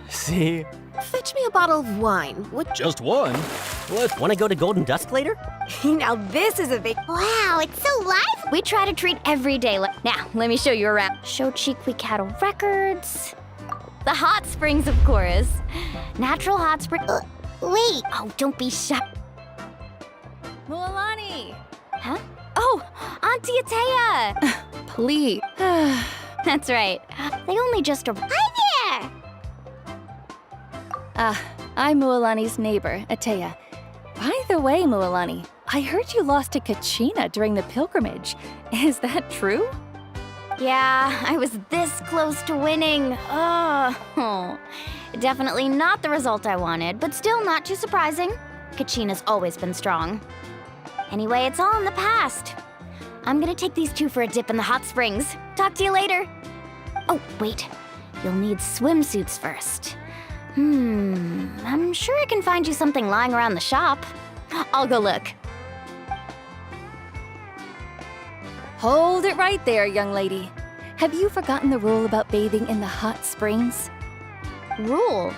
See? Fetch me a bottle of wine. What? Just one? What, wanna go to Golden Dusk later? Now this is a big. Wow, it's so lively. We try to treat every day like. Now, let me show you around. Shochiqui Cattle Records. The hot springs, of course. Natural hot spring. Wait. Oh, don't be shy. Mualani! Huh? Oh, Auntie Atea! Please. That's right. They only just arrived. Hi there! I'm Mualani's neighbor, Atea. By the way, Mualani, I heard you lost to Kachina during the pilgrimage. Is that true? Yeah, I was this close to winning. Oh, definitely not the result I wanted, but still not too surprising. Kachina's always been strong. Anyway, it's all in the past. I'm gonna take these two for a dip in the hot springs. Talk to you later. Oh, wait. You'll need swimsuits first. I'm sure I can find you something lying around the shop. I'll go look. Hold it right there, young lady. Have you forgotten the rule about bathing in the hot springs? Rule?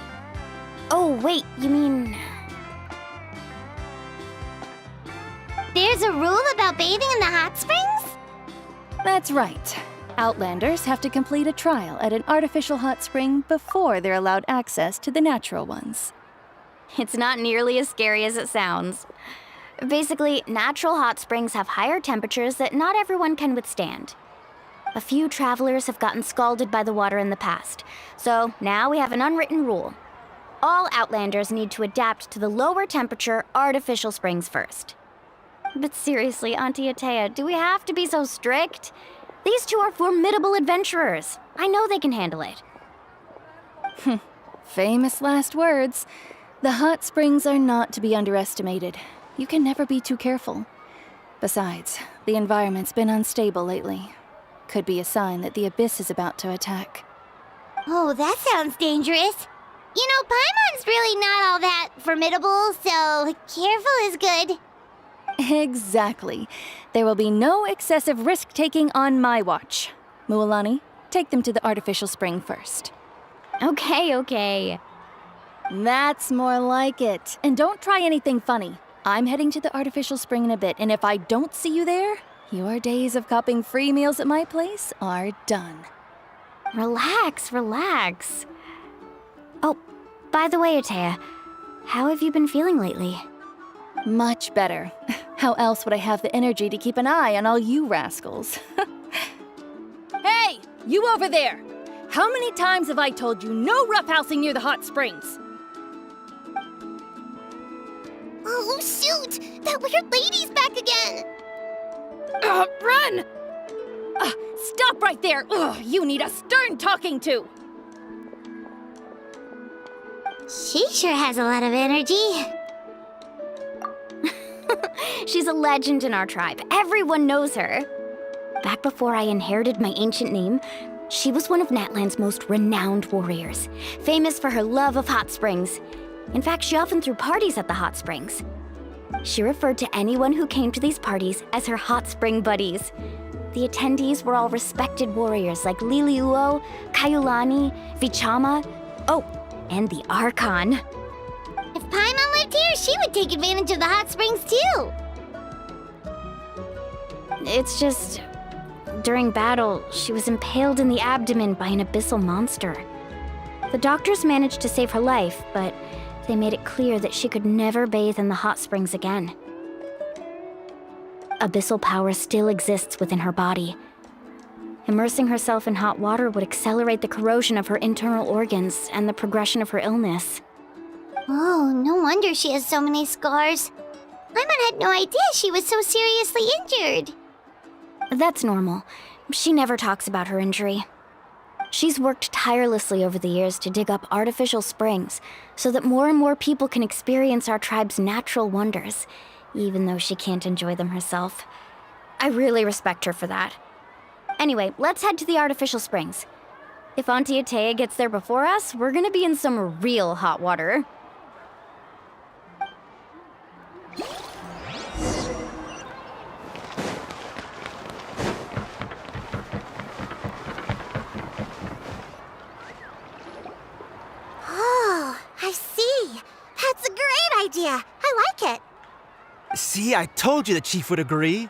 Oh, wait, you mean... There's a rule about bathing in the hot springs? That's right. Outlanders have to complete a trial at an artificial hot spring before they're allowed access to the natural ones. It's not nearly as scary as it sounds. Basically, natural hot springs have higher temperatures that not everyone can withstand. A few travelers have gotten scalded by the water in the past, so now we have an unwritten rule. All Outlanders need to adapt to the lower temperature artificial springs first. But seriously, Auntie Atea, do we have to be so strict? These two are formidable adventurers. I know they can handle it. Famous last words. The hot springs are not to be underestimated. You can never be too careful. Besides, the environment's been unstable lately. Could be a sign that the Abyss is about to attack. Oh, that sounds dangerous. You know, Paimon's really not all that formidable, so careful is good. Exactly. There will be no excessive risk-taking on my watch. Mualani, take them to the artificial spring first. Okay. That's more like it. And don't try anything funny. I'm heading to the artificial spring in a bit, and if I don't see you there, your days of copping free meals at my place are done. Relax. Oh, by the way, Atea, how have you been feeling lately? Much better. How else would I have the energy to keep an eye on all you rascals? Hey, you over there! How many times have I told you no roughhousing near the hot springs? Oh, shoot! That weird lady's back again! Run! Stop right there! You need a stern talking to! She sure has a lot of energy. She's a legend in our tribe. Everyone knows her. Back before I inherited my ancient name, she was one of Natlan's most renowned warriors, famous for her love of hot springs. In fact, she often threw parties at the hot springs. She referred to anyone who came to these parties as her hot spring buddies. The attendees were all respected warriors like Liliuo, Kaiulani, Vichama, and the Archon. If Paimon lived here, she would take advantage of the hot springs too. It's just, during battle, she was impaled in the abdomen by an abyssal monster. The doctors managed to save her life, but they made it clear that she could never bathe in the hot springs again. Abyssal power still exists within her body. Immersing herself in hot water would accelerate the corrosion of her internal organs and the progression of her illness. Oh, no wonder she has so many scars. Paimon had no idea she was so seriously injured. That's normal. She never talks about her injury. She's worked tirelessly over the years to dig up artificial springs so that more and more people can experience our tribe's natural wonders, even though she can't enjoy them herself. I really respect her for that. Anyway, let's head to the artificial springs. If Auntie Atea gets there before us, we're gonna be in some real hot water. See, I told you the chief would agree.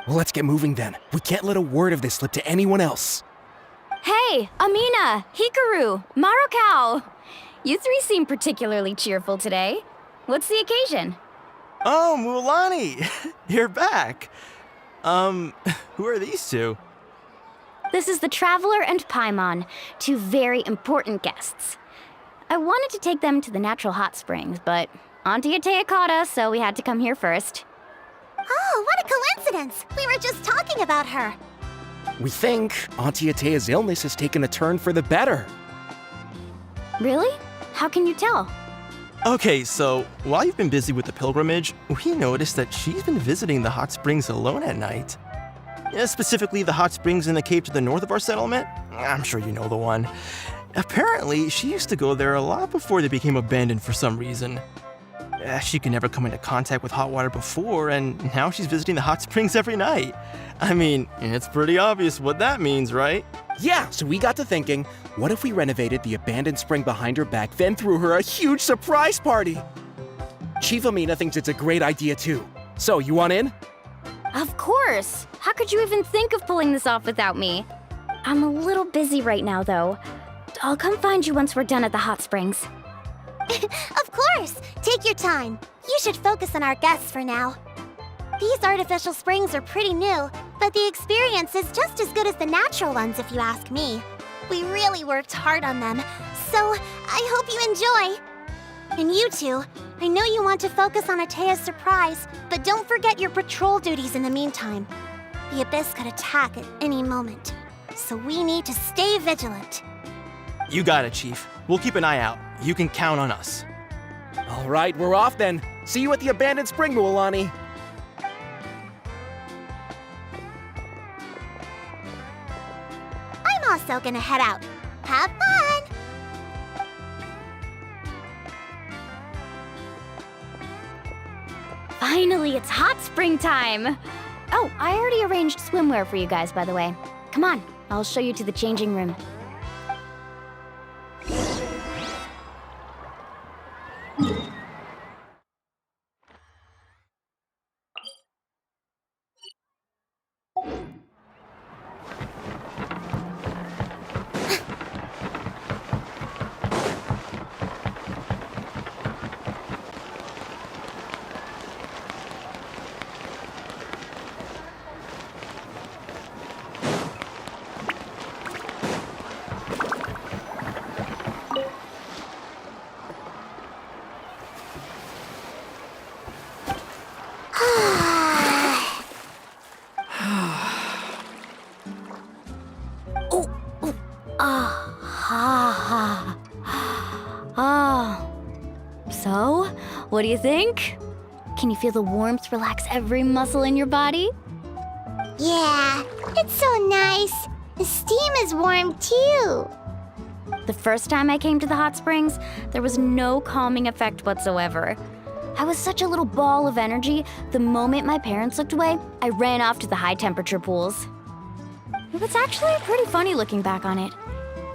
Well, let's get moving then. We can't let a word of this slip to anyone else. Hey, Amina, Hikaru, Marukao. You three seem particularly cheerful today. What's the occasion? Oh, Mulani, you're back. Who are these two? This is the Traveler and Paimon, two very important guests. I wanted to take them to the natural hot springs, but Auntie Atea caught us, so we had to come here first. Oh, what a coincidence! We were just talking about her. We think Auntie Atea's illness has taken a turn for the better. Really? How can you tell? Okay, so while you've been busy with the pilgrimage, we noticed that she's been visiting the hot springs alone at night. Yeah, specifically the hot springs in the cave to the north of our settlement. I'm sure you know the one. Apparently, she used to go there a lot before they became abandoned for some reason. She could never come into contact with hot water before, and now she's visiting the hot springs every night. I mean, it's pretty obvious what that means, right? Yeah, so we got to thinking, what if we renovated the abandoned spring behind her back, then threw her a huge surprise party? Chief Amina thinks it's a great idea too. So, you want in? Of course! How could you even think of pulling this off without me? I'm a little busy right now, though. I'll come find you once we're done at the hot springs. Of course! Take your time. You should focus on our guests for now. These artificial springs are pretty new, but the experience is just as good as the natural ones if you ask me. We really worked hard on them, so I hope you enjoy. And you two, I know you want to focus on Atea's surprise, but don't forget your patrol duties in the meantime. The Abyss could attack at any moment, so we need to stay vigilant. You got it, Chief. We'll keep an eye out. You can count on us. All right, we're off then. See you at the abandoned spring, Mualani. I'm also gonna head out. Have fun! Finally, it's hot spring time! Oh, I already arranged swimwear for you guys, by the way. Come on, I'll show you to the changing room. So, what do you think? Can you feel the warmth relax every muscle in your body? Yeah, it's so nice. The steam is warm too. The first time I came to the hot springs, there was no calming effect whatsoever. I was such a little ball of energy, the moment my parents looked away, I ran off to the high temperature pools. It was actually pretty funny looking back on it.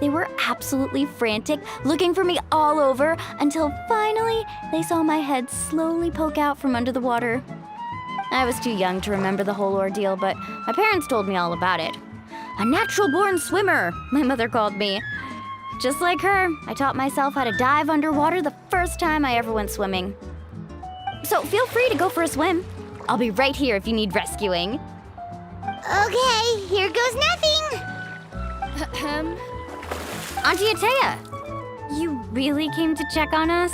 They were absolutely frantic, looking for me all over, until finally they saw my head slowly poke out from under the water. I was too young to remember the whole ordeal, but my parents told me all about it. A natural-born swimmer, my mother called me. Just like her, I taught myself how to dive underwater the first time I ever went swimming. So feel free to go for a swim. I'll be right here if you need rescuing. Okay, here goes nothing. Auntie Atea, you really came to check on us?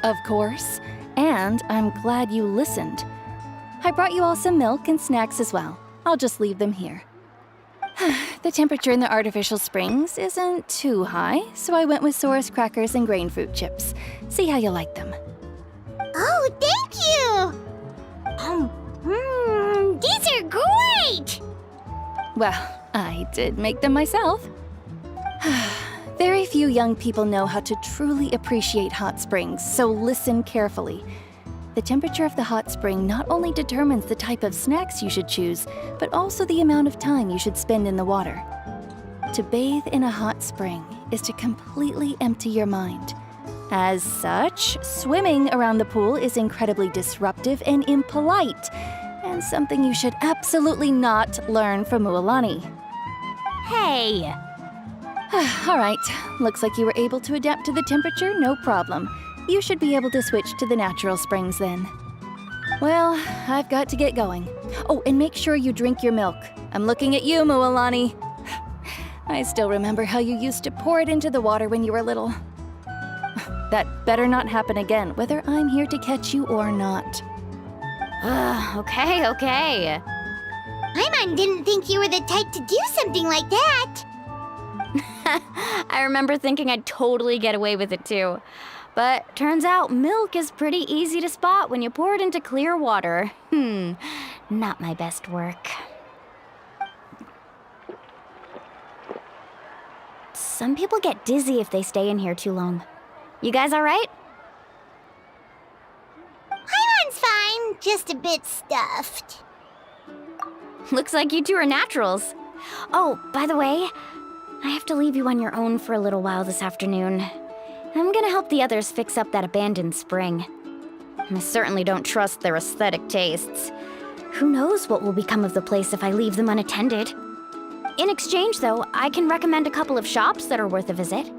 Of course. And I'm glad you listened. I brought you all some milk and snacks as well. I'll just leave them here. The temperature in the artificial springs isn't too high, so I went with Saurus crackers and grain fruit chips. See how you like them. Oh, thank you! These are great! Well, I did make them myself. Very few young people know how to truly appreciate hot springs, so listen carefully. The temperature of the hot spring not only determines the type of snacks you should choose, but also the amount of time you should spend in the water. To bathe in a hot spring is to completely empty your mind. As such, swimming around the pool is incredibly disruptive and impolite, and something you should absolutely not learn from Mualani. Hey! All right, looks like you were able to adapt to the temperature, no problem. You should be able to switch to the natural springs then. Well, I've got to get going. Oh, and make sure you drink your milk. I'm looking at you, Mualani. I still remember how you used to pour it into the water when you were little. That better not happen again, whether I'm here to catch you or not. Okay. Paimon didn't think you were the type to do something like that. I remember thinking I'd totally get away with it too. But turns out milk is pretty easy to spot when you pour it into clear water. Not my best work. Some people get dizzy if they stay in here too long. You guys all right? Paimon's fine, just a bit stuffed. Looks like you two are naturals. Oh, by the way, I have to leave you on your own for a little while this afternoon. I'm gonna help the others fix up that abandoned spring. I certainly don't trust their aesthetic tastes. Who knows what will become of the place if I leave them unattended? In exchange, though, I can recommend a couple of shops that are worth a visit.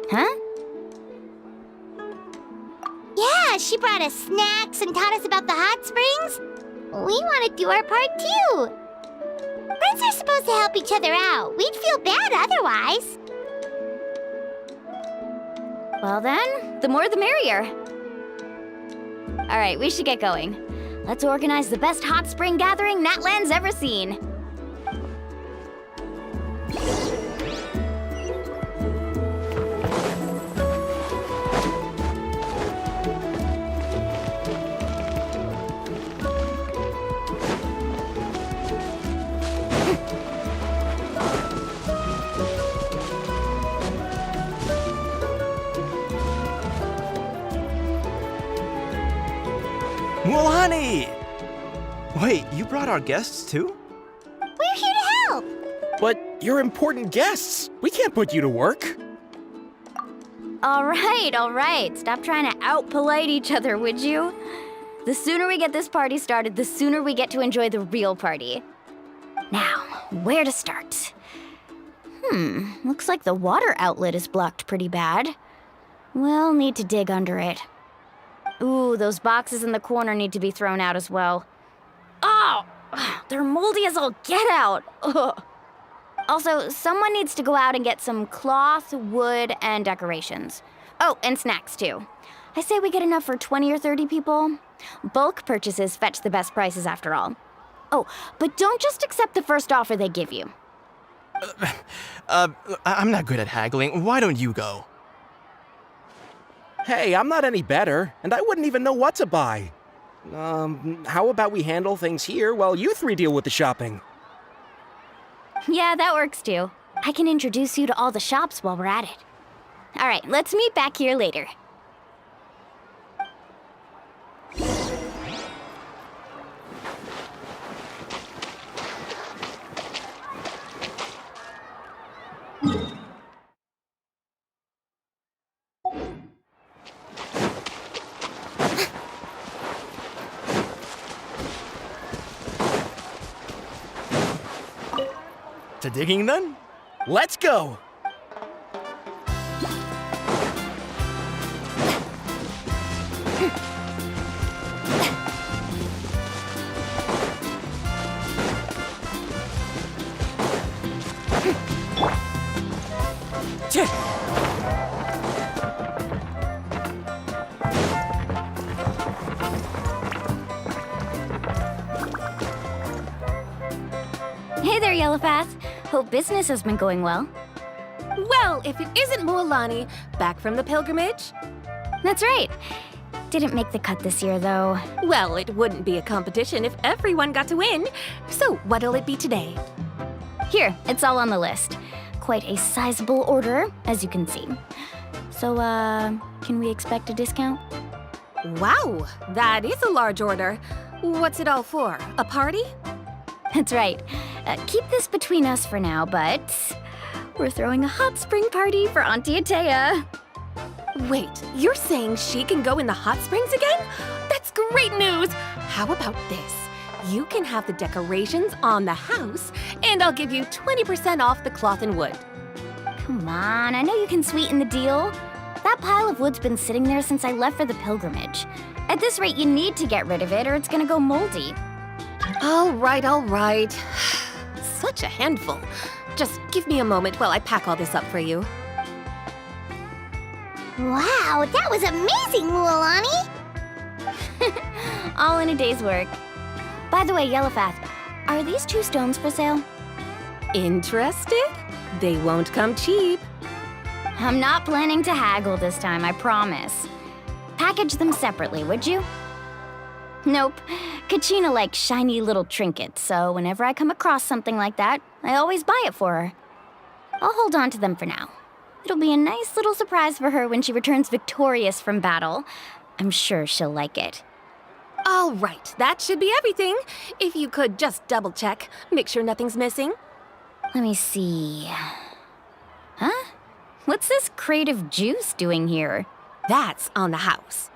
Huh? Yeah, she brought us snacks and taught us about the hot springs. We want to do our part too. Friends are supposed to help each other out. We'd feel bad otherwise. Well then, the more the merrier. All right, we should get going. Let's organize the best hot spring gathering Natlan's ever seen. Mualani! Wait, you brought our guests too? We're here to help. But you're important guests. We can't put you to work. All right. Stop trying to out-polite each other, would you? The sooner we get this party started, the sooner we get to enjoy the real party. Now, where to start? Looks like the water outlet is blocked pretty bad. We'll need to dig under it. Ooh, those boxes in the corner need to be thrown out as well. Oh, they're moldy as all get out. Ugh. Also, someone needs to go out and get some cloth, wood, and decorations. Oh, and snacks too. I say we get enough for 20 or 30 people. Bulk purchases fetch the best prices after all. Oh, but don't just accept the first offer they give you. I'm not good at haggling. Why don't you go? Hey, I'm not any better, and I wouldn't even know what to buy. How about we handle things here while you three deal with the shopping? Yeah, that works too. I can introduce you to all the shops while we're at it. All right, let's meet back here later. To digging then? Let's go! Hey there, Yellowpath. Hope business has been going well. Well, if it isn't Mualani, back from the pilgrimage? That's right. Didn't make the cut this year, though. Well, it wouldn't be a competition if everyone got to win. So, what'll it be today? Here, it's all on the list. Quite a sizable order, as you can see. So, can we expect a discount? Wow, that is a large order. What's it all for? A party? That's right. Keep this between us for now, but We're throwing a hot spring party for Auntie Atea. Wait, you're saying she can go in the hot springs again? That's great news! How about this? You can have the decorations on the house, and I'll give you 20% off the cloth and wood. Come on, I know you can sweeten the deal. That pile of wood's been sitting there since I left for the pilgrimage. At this rate, you need to get rid of it or it's gonna go moldy. All right, all right. Such a handful. Just give me a moment while I pack all this up for you. Wow, that was amazing, Mualani! All in a day's work. By the way, Yellowfath, are these 2 stones for sale? Interested? They won't come cheap. I'm not planning to haggle this time, I promise. Package them separately, would you? Nope. Kachina likes shiny little trinkets, so whenever I come across something like that, I always buy it for her. I'll hold on to them for now. It'll be a nice little surprise for her when she returns victorious from battle. I'm sure she'll like it. All right, that should be everything. If you could just double check, make sure nothing's missing. Let me see. Huh? What's this crate of juice doing here? That's on the house.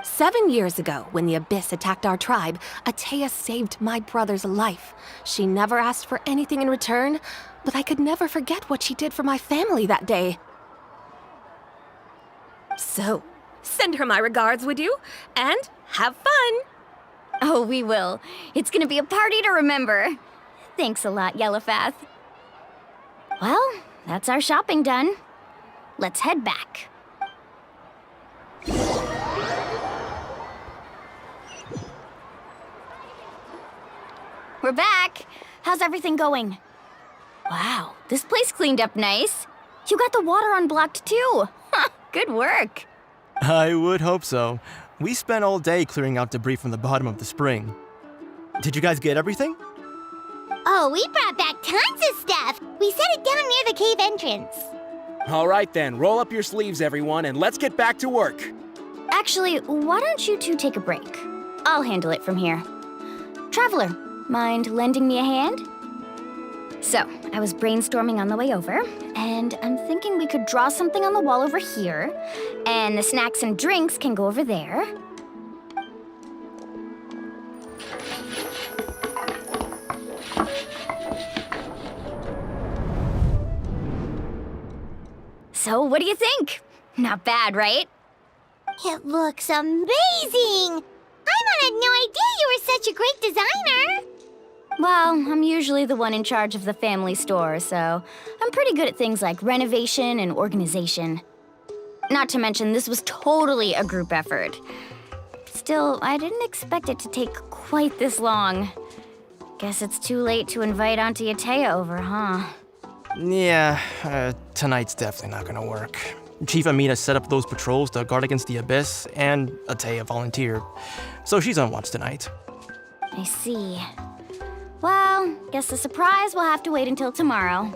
7 years ago, when the Abyss attacked our tribe, Atea saved my brother's life. She never asked for anything in return, but I could never forget what she did for my family that day. So, send her my regards, would you? And have fun! Oh, we will. It's gonna be a party to remember. Thanks a lot, Yellowfath. Well, that's our shopping done. Let's head back. We're back. How's everything going? Wow, this place cleaned up nice. You got the water unblocked too. Good work. I would hope so. We spent all day clearing out debris from the bottom of the spring. Did you guys get everything? Oh, we brought back tons of stuff! We set it down near the cave entrance. All right then, roll up your sleeves, everyone, and let's get back to work. Actually, why don't you two take a break? I'll handle it from here. Traveler, mind lending me a hand? So, I was brainstorming on the way over, and I'm thinking we could draw something on the wall over here, and the snacks and drinks can go over there. So, what do you think? Not bad, right? It looks amazing! Paimon had no idea you were such a great designer! Well, I'm usually the one in charge of the family store, so I'm pretty good at things like renovation and organization. Not to mention, this was totally a group effort. Still, I didn't expect it to take quite this long. Guess it's too late to invite Auntie Atea over, huh? Yeah, tonight's definitely not gonna work. Chief Amina set up those patrols to guard against the Abyss, and Atea volunteered. So she's on watch tonight. I see. Well, guess the surprise will have to wait until tomorrow.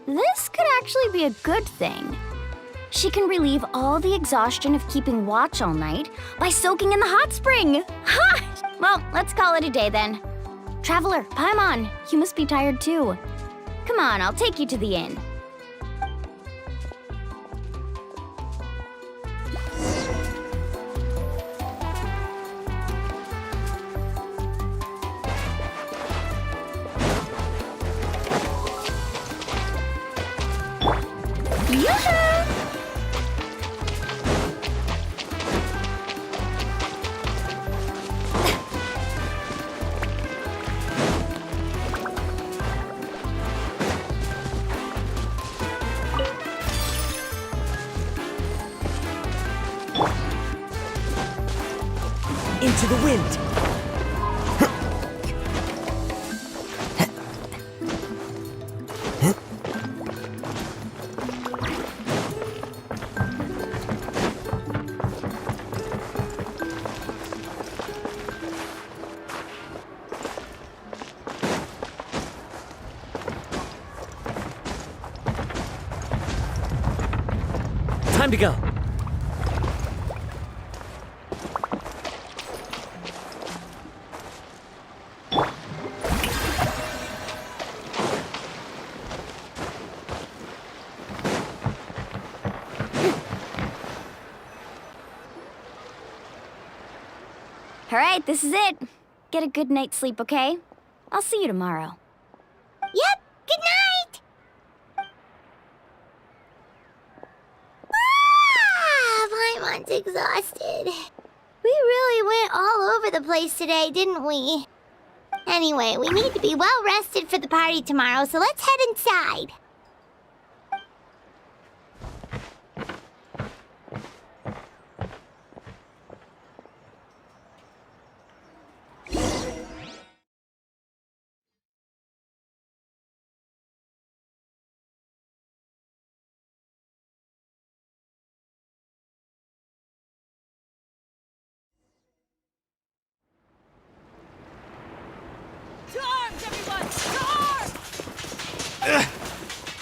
This could actually be a good thing. She can relieve all the exhaustion of keeping watch all night by soaking in the hot spring. Ha! Well, let's call it a day then. Traveler, Paimon, you must be tired too. Come on, I'll take you to the inn. Into the wind! Time to go! All right, this is it. Get a good night's sleep, okay? I'll see you tomorrow. Yep, good night! Paimon's exhausted. We really went all over the place today, didn't we? Anyway, we need to be well rested for the party tomorrow, so let's head inside.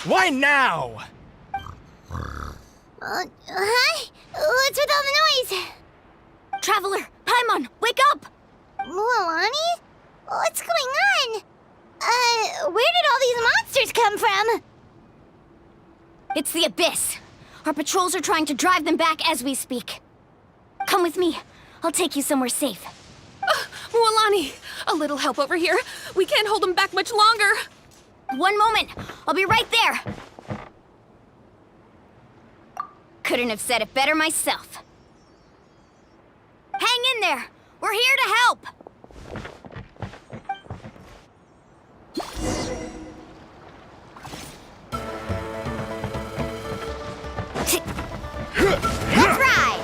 Why now? Hi? What's with all the noise? Traveler, Paimon, wake up! Mualani? What's going on? Where did all these monsters come from? It's the Abyss. Our patrols are trying to drive them back as we speak. Come with me. I'll take you somewhere safe. Mualani, a little help over here. We can't hold them back much longer. One moment. I'll be right there. Couldn't have said it better myself. Hang in there. We're here to help. That's right.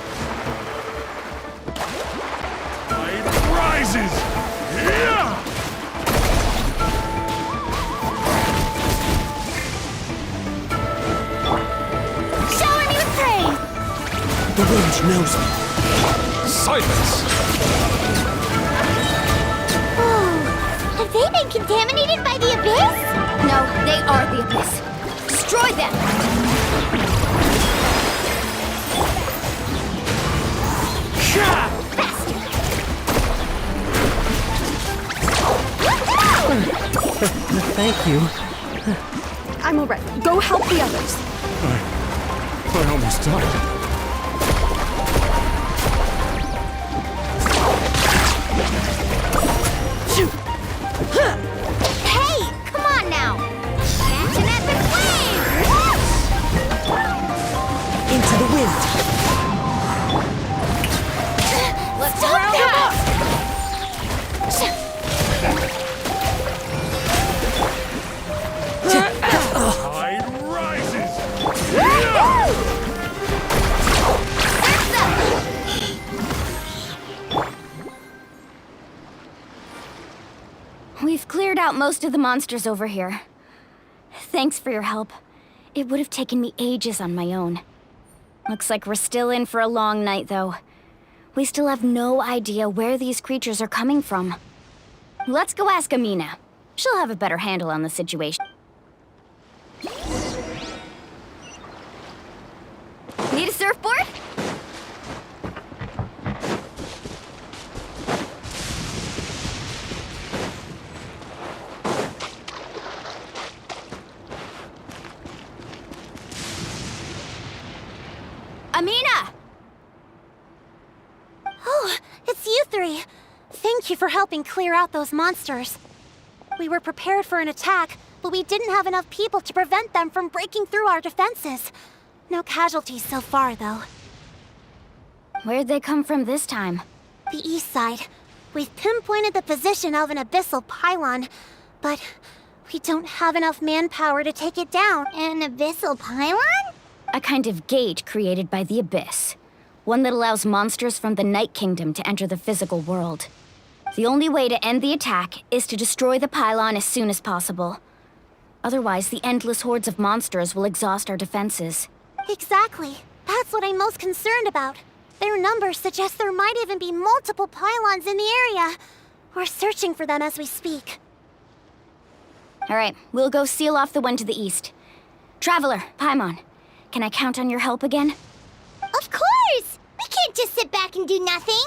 Tide rises! Yeah! Shower me with praise! The wind knows me. Silence! Oh, have they been contaminated by the Abyss? No, they are the Abyss. Destroy them! Thank you. I'm all right. Go help the others. I almost died. Hey, come on now! Catch an epic wave! Into the wind. Let's round them up! Tide rises! We've cleared out most of the monsters over here. Thanks for your help. It would have taken me ages on my own. Looks like we're still in for a long night, though. We still have no idea where these creatures are coming from. Let's go ask Amina. She'll have a better handle on the situation. Need a surfboard? Amina! Oh, it's you three. Thank you for helping clear out those monsters. We were prepared for an attack, but we didn't have enough people to prevent them from breaking through our defenses. No casualties so far, though. Where'd they come from this time? The east side. We've pinpointed the position of an abyssal pylon, but we don't have enough manpower to take it down. An abyssal pylon? A kind of gate created by the Abyss. One that allows monsters from the Night Kingdom to enter the physical world. The only way to end the attack is to destroy the pylon as soon as possible. Otherwise, the endless hordes of monsters will exhaust our defenses. Exactly. That's what I'm most concerned about. Their numbers suggest there might even be multiple pylons in the area. We're searching for them as we speak. All right, we'll go seal off the one to the east. Traveler, Paimon, can I count on your help again? Of course! We can't just sit back and do nothing!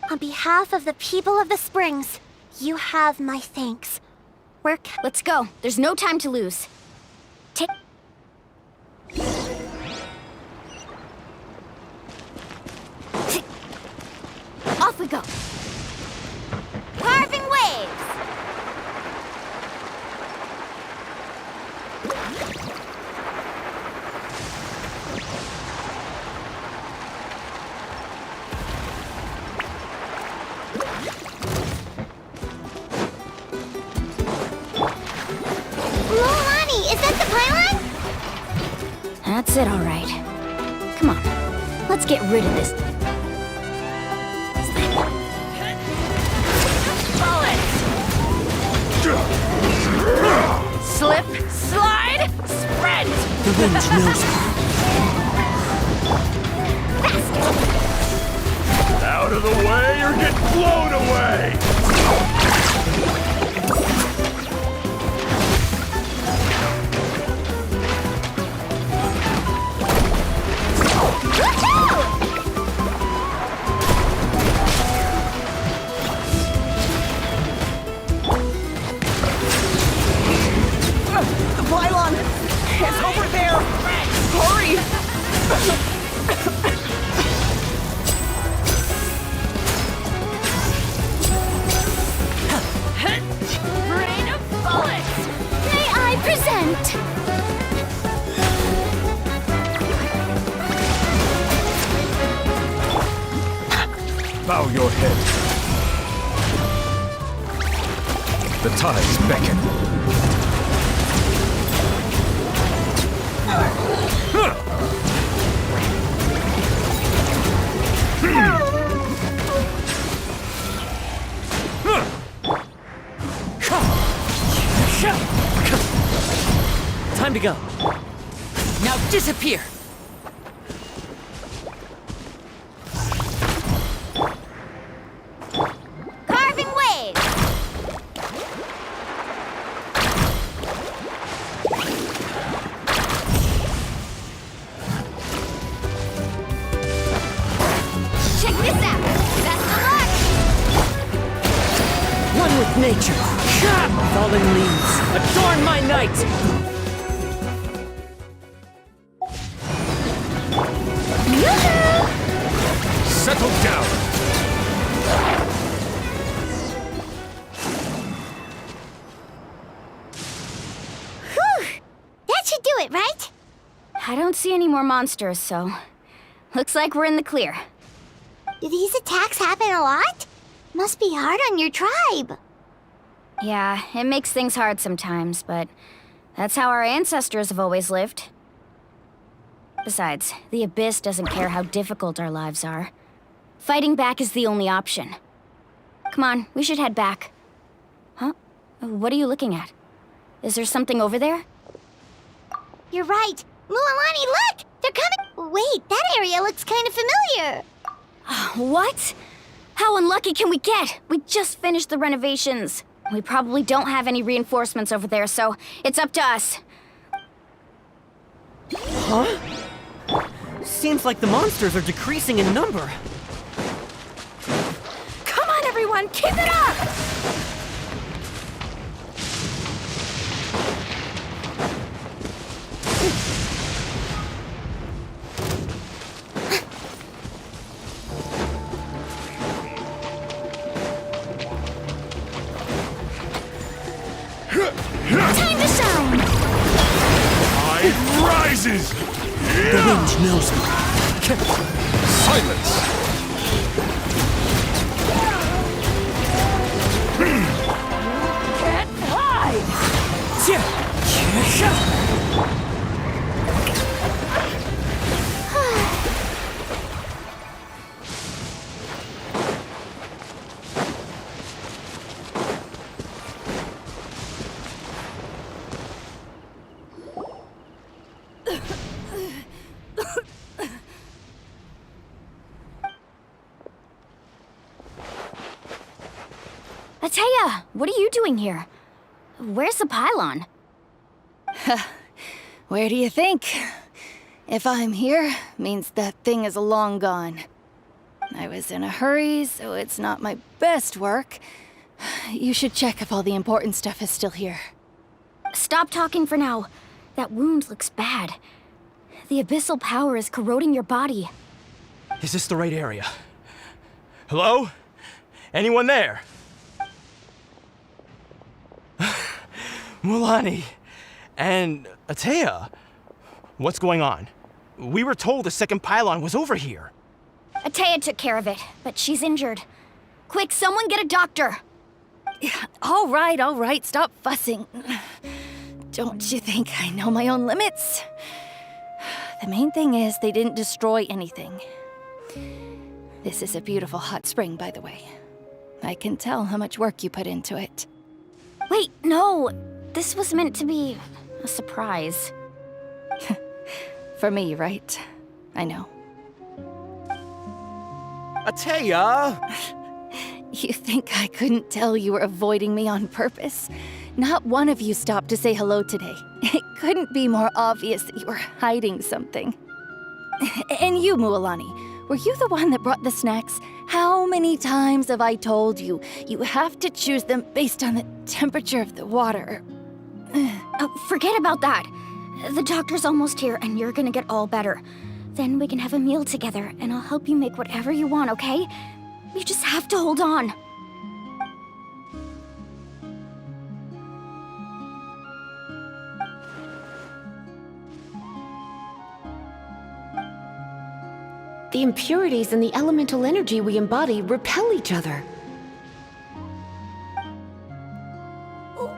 On behalf of the people of the Springs, you have my thanks. Let's go. There's no time to lose. Take... Off we go. That's it, all right. Come on, let's get rid of this. Slip, slide, sprint! The wind knows me. Out of the way or get blown away! The pylon! It's over there! Hurry! Rain of bullets! May I present? Bow your head. The tides beckon. Time to go. Now disappear! Carving waves! Check this out! Best of luck! One with nature. Fallen leaves, adorn my night! Settle down. That should do it, right? I don't see any more monsters, so looks like we're in the clear. Do these attacks happen a lot? Must be hard on your tribe. Yeah, it makes things hard sometimes, but that's how our ancestors have always lived. Besides, the Abyss doesn't care how difficult our lives are. Fighting back is the only option. Come on, we should head back. Huh? What are you looking at? Is there something over there? You're right. Mualani, look! They're coming! Wait, that area looks kind of familiar. What? How unlucky can we get? We just finished the renovations. We probably don't have any reinforcements over there, so it's up to us. Huh? Seems like the monsters are decreasing in number. Come on, everyone, keep it up! Time to shine! Tide rises! The wind knows me. Silence! Get high! Atea, what are you doing here? Where's the pylon? Where do you think? If I'm here, means that thing is long gone. I was in a hurry, so it's not my best work. You should check if all the important stuff is still here. Stop talking for now. That wound looks bad. The abyssal power is corroding your body. Is this the right area? Hello? Anyone there? Mualani and Atea, what's going on? We were told the second pylon was over here. Atea took care of it, but she's injured. Quick, someone get a doctor! All right, stop fussing. Don't you think I know my own limits? The main thing is they didn't destroy anything. This is a beautiful hot spring, by the way. I can tell how much work you put into it. Wait, no! This was meant to be a surprise. For me, right? I know. Atea! You think I couldn't tell you were avoiding me on purpose? Not one of you stopped to say hello today. It couldn't be more obvious that you were hiding something. And you, Mualani, were you the one that brought the snacks? How many times have I told you, you have to choose them based on the temperature of the water? Oh, forget about that. The doctor's almost here, and you're gonna get all better. Then we can have a meal together, and I'll help you make whatever you want, okay? You just have to hold on. The impurities and the elemental energy we embody repel each other.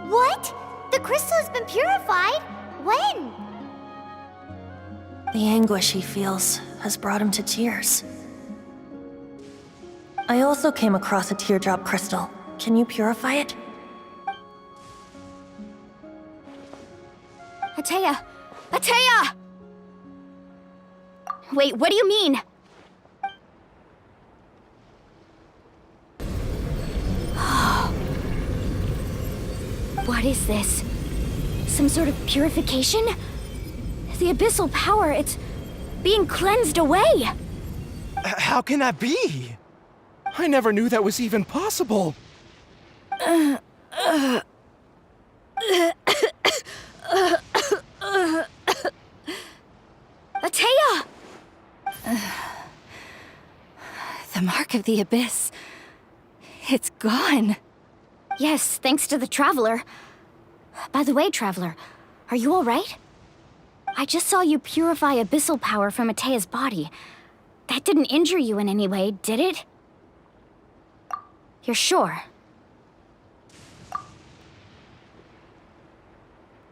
What? The crystal has been purified? When? The anguish he feels has brought him to tears. I also came across a teardrop crystal. Can you purify it? Atea! Atea! Wait, what do you mean? What is this? Some sort of purification? The abyssal power, it's being cleansed away! How can that be? I never knew that was even possible. Atea! The mark of the abyss. It's gone. Yes, thanks to the Traveler. By the way, Traveler, are you alright? I just saw you purify abyssal power from Atea's body. That didn't injure you in any way, did it? You're sure?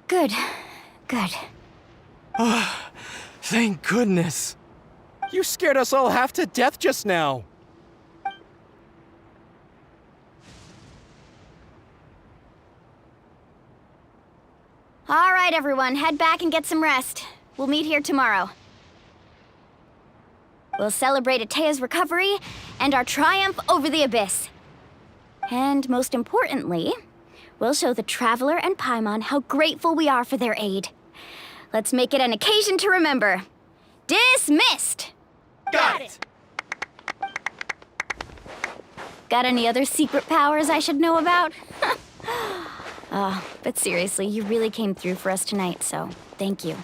Good. Good. Thank goodness. You scared us all half to death just now. All right, everyone, head back and get some rest. We'll meet here tomorrow. We'll celebrate Atea's recovery and our triumph over the Abyss. And most importantly, we'll show the Traveler and Paimon how grateful we are for their aid. Let's make it an occasion to remember. Dismissed! Got it! Got any other secret powers I should know about? But seriously, you really came through for us tonight, so thank you.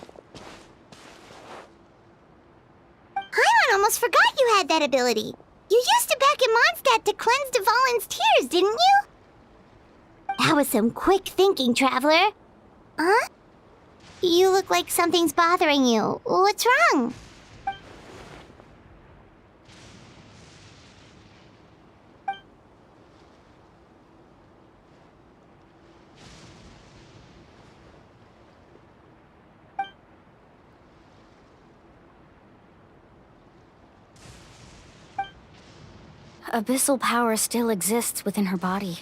Paimon almost forgot you had that ability. You used it back in Mondstadt to cleanse Dvalin's tears, didn't you? That was some quick thinking, Traveler. Huh? You look like something's bothering you. What's wrong? Abyssal power still exists within her body.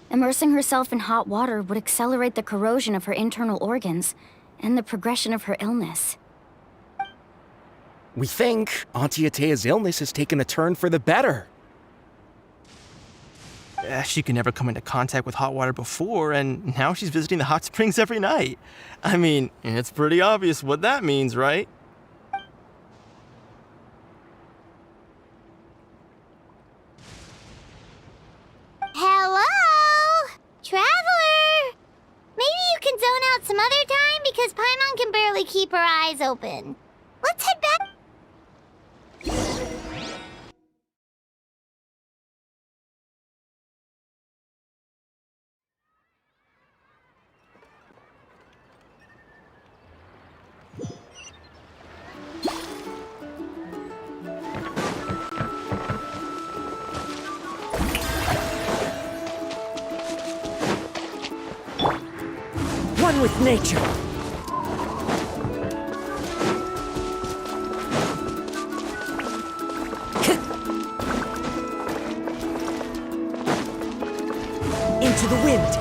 Immersing herself in hot water would accelerate the corrosion of her internal organs and the progression of her illness. We think Auntie Atea's illness has taken a turn for the better. She could never come into contact with hot water before, and now she's visiting the hot springs every night. I mean, it's pretty obvious what that means, right? Hello? Traveler? Maybe you can zone out some other time because Paimon can barely keep her eyes open. Let's head back. One with nature. to the wind.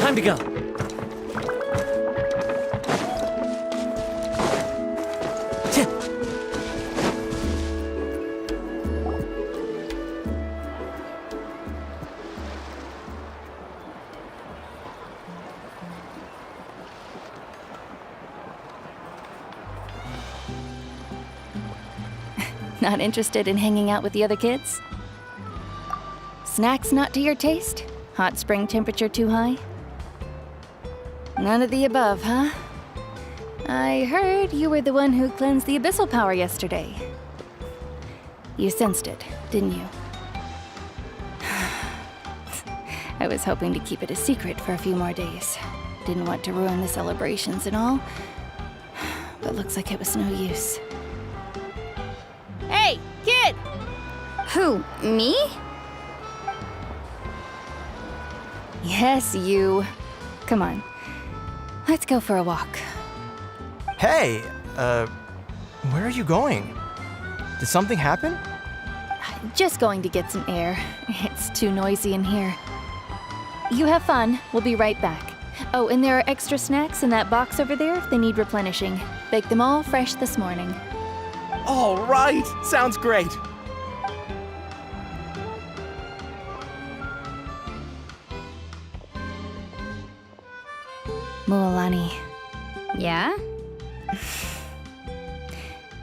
Time to go. Not interested in hanging out with the other kids? Snacks not to your taste? Hot spring temperature too high? None of the above, huh? I heard you were the one who cleansed the abyssal power yesterday. You sensed it, didn't you? I was hoping to keep it a secret for a few more days. Didn't want to ruin the celebrations and all. But looks like it was no use. Hey, kid! Who, me? Yes, you. Come on. Let's go for a walk. Hey, where are you going? Did something happen? Just going to get some air. It's too noisy in here. You have fun. We'll be right back. Oh, and there are extra snacks in that box over there if they need replenishing. Baked them all fresh this morning. All right, sounds great. Mualani, Yeah?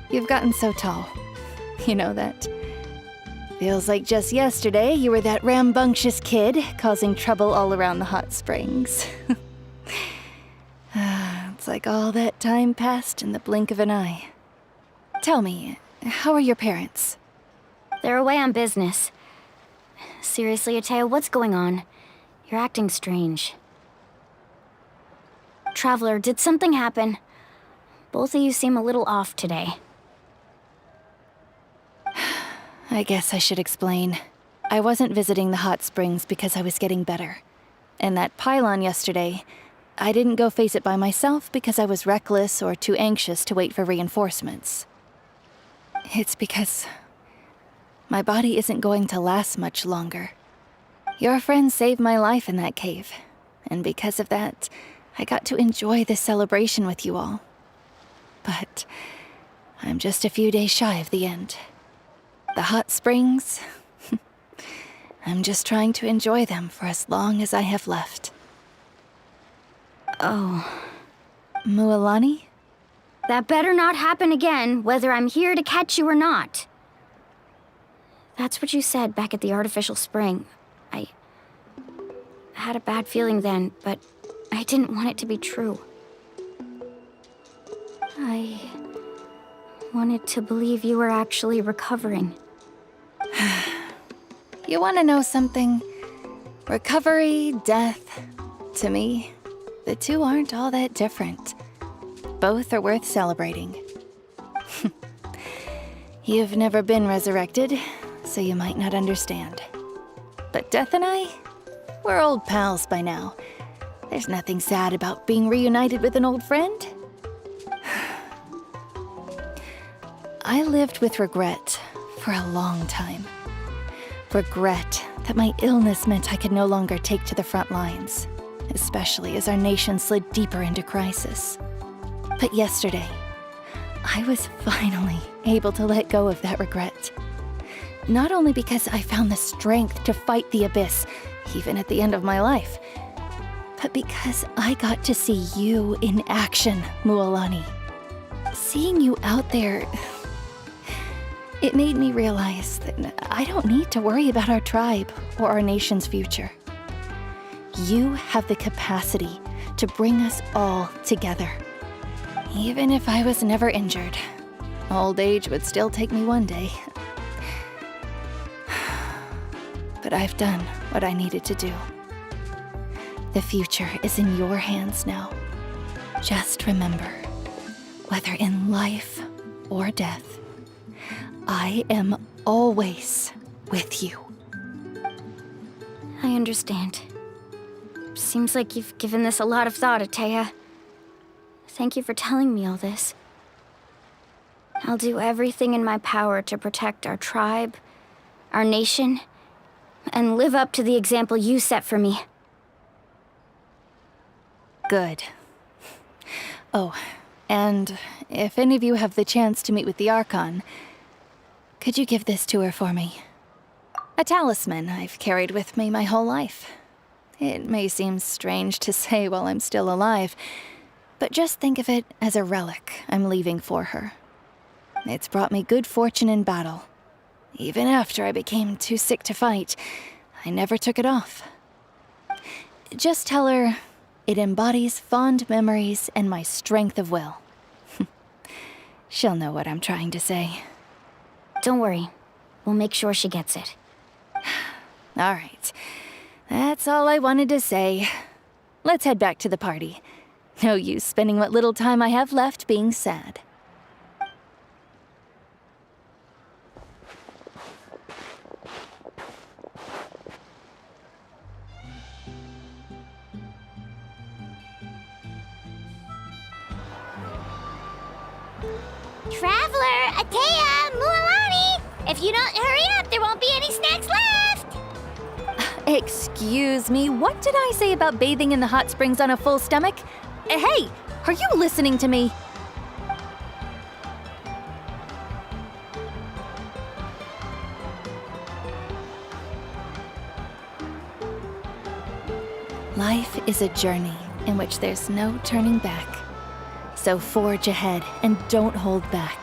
you've gotten so tall. You know that. Feels like just yesterday you were that rambunctious kid causing trouble all around the hot springs. It's like all that time passed in the blink of an eye. Tell me, how are your parents? They're away on business. Seriously, Ateo, what's going on? You're acting strange. Traveler, did something happen? Both of you seem a little off today. I guess I should explain. I wasn't visiting the hot springs because I was getting better. And that pylon yesterday, I didn't go face it by myself because I was reckless or too anxious to wait for reinforcements. It's because my body isn't going to last much longer. Your friend saved my life in that cave, and because of that, I got to enjoy this celebration with you all. But I'm just a few days shy of the end. The hot springs, I'm just trying to enjoy them for as long as I have left. Oh. Mualani? That better not happen again, whether I'm here to catch you or not. That's what you said back at the artificial spring. I had a bad feeling then, but I didn't want it to be true. I wanted to believe you were actually recovering. You want to know something? Recovery, death, to me, the two aren't all that different. Both are worth celebrating. You've never been resurrected, so you might not understand. But Death and I, we're old pals by now. There's nothing sad about being reunited with an old friend. I lived with regret for a long time. Regret that my illness meant I could no longer take to the front lines, especially as our nation slid deeper into crisis. But yesterday, I was finally able to let go of that regret. Not only because I found the strength to fight the abyss, even at the end of my life, but because I got to see you in action, Mualani. Seeing you out there, it made me realize that I don't need to worry about our tribe or our nation's future. You have the capacity to bring us all together. Even if I was never injured, old age would still take me one day. But I've done what I needed to do. The future is in your hands now. Just remember, whether in life or death, I am always with you. I understand. Seems like you've given this a lot of thought, Atea. Thank you for telling me all this. I'll do everything in my power to protect our tribe, our nation, and live up to the example you set for me. Good. Oh, and if any of you have the chance to meet with the Archon, could you give this to her for me? A talisman I've carried with me my whole life. It may seem strange to say while I'm still alive, but just think of it as a relic I'm leaving for her. It's brought me good fortune in battle. Even after I became too sick to fight, I never took it off. Just tell her it embodies fond memories and my strength of will. She'll know what I'm trying to say. Don't worry. We'll make sure she gets it. All right. That's all I wanted to say. Let's head back to the party. No use spending what little time I have left being sad. Traveler, Atea, Mualani! If you don't hurry up, there won't be any snacks left! Excuse me, what did I say about bathing in the hot springs on a full stomach? Hey, are you listening to me? Life is a journey in which there's no turning back. So forge ahead and don't hold back.